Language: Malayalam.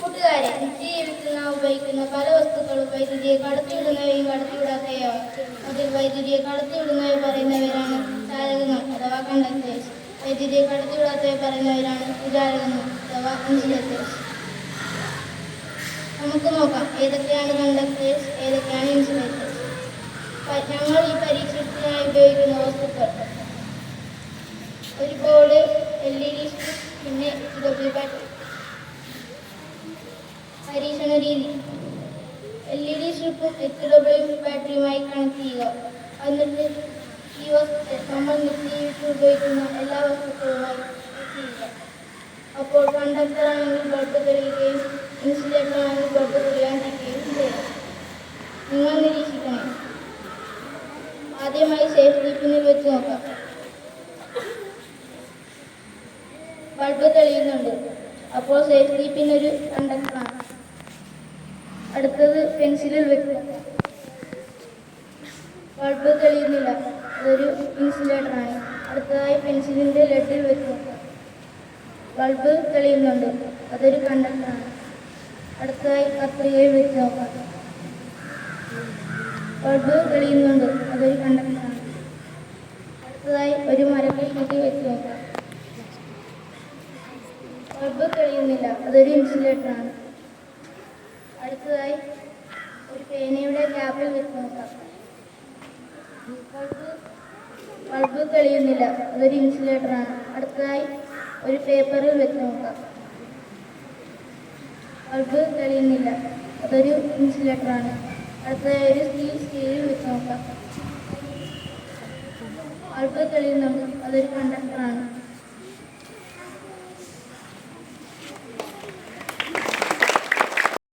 കൂട്ടുകാരെ, നിത്യജീവിതത്തിൽ നാം ഉപയോഗിക്കുന്ന പല വസ്തുക്കളും വൈദ്യുതിയെ കടത്തിവിടുന്നവയും കടത്തിവിടാത്തവയോ. അതിൽ വൈദ്യുതിയെ കടത്തിവിടുന്നവ പറയുന്നവരാണ് ചാലകങ്ങൾ അഥവാ കണ്ടക്ടേഴ്സ്. വൈദ്യുതിയെ കടത്തിവിടാത്തവ പറയുന്നവരാണ് വിചാലകങ്ങൾ അഥവാ ഇൻസുലേറ്റേഴ്സ്. നമുക്ക് നോക്കാം ഏതൊക്കെയാണ് കണ്ടക്ടേഴ്സ്, ഏതൊക്കെയാണ് ഇൻസുലേറ്റേഴ്സ്. ഞങ്ങൾ ഈ പരീക്ഷണത്തിനായി ഉപയോഗിക്കുന്ന വസ്തുക്കൾ: ഒരു ബോർഡ്, LED സ്ട്രിപ്പ്, പിന്നെ HW ബാറ്ററി. പരീക്ഷണ രീതി: LED സ്ട്രിപ്പും HW ബാറ്ററിയുമായി കണക്ട് ചെയ്യുക. എന്നിട്ട് ഈ നമ്മൾ നിത്യജീവിതത്തിൽ ഉപയോഗിക്കുന്ന എല്ലാ വസ്തുക്കളുമായി കണക്ട് ചെയ്യുക. അപ്പോൾ കണ്ടക്ടർ ആണെങ്കിൽ ബൾബ് തെളിയുകയും ഇൻസുലേറ്റർ ആണെങ്കിൽ ബൾബ് തെളിയാണ്ടിരിക്കുകയും ചെയ്യും. നിങ്ങൾ നിരീക്ഷിക്കണം. ആദ്യമായി സേഫ്റ്റി പിന്നിൽ വെച്ച് നോക്കാം. ബൾബ് തെളിയുന്നുണ്ട്, അപ്പോൾ സേഫ്റ്റി പിൻ ഒരു കണ്ടക്ടറാണ്. അടുത്തത് പെൻസിലിൽ വെക്കുക. ബൾബ് തെളിയുന്നില്ല, അതൊരു ഇൻസുലേറ്ററാണ്. അടുത്തതായി പെൻസിലിൻ്റെ ലെഡിൽ വെച്ച് നോക്കുക. ബൾബ് തെളിയുന്നുണ്ട്, അതൊരു കണ്ടക്ടറാണ്. അടുത്തതായി കത്രികയിൽ വെച്ച് നോക്കാം. ബൾബ് തെളിയുന്നുണ്ട്, അതൊരു കണ്ടക്ടറാണ്. അടുത്തതായി ഒരു മരക്കഷ്ണത്തിൽ വെച്ച് നോക്കാം. ബൾബ് തെളിയുന്നില്ല, അതൊരു ഇൻസുലേറ്ററാണ്. അടുത്തതായി ഒരു പേനയുടെ ക്യാപ്പിൽ വെച്ച് നോക്കാം. ബൾബ് തെളിയുന്നില്ല, അതൊരു ഇൻസുലേറ്ററാണ്. അടുത്തതായി ഒരു പേപ്പറിൽ വെച്ച് നോക്കാം. ബൾബ് തെളിയുന്നില്ല, അതൊരു ഇൻസുലേറ്ററാണ്. അടുത്തതായി ഒരു സ്റ്റീലിൽ വെച്ച് നോക്കാം. ബൾബ് തെളിയുന്നുണ്ട്, അതൊരു കണ്ടക്ടറാണ്.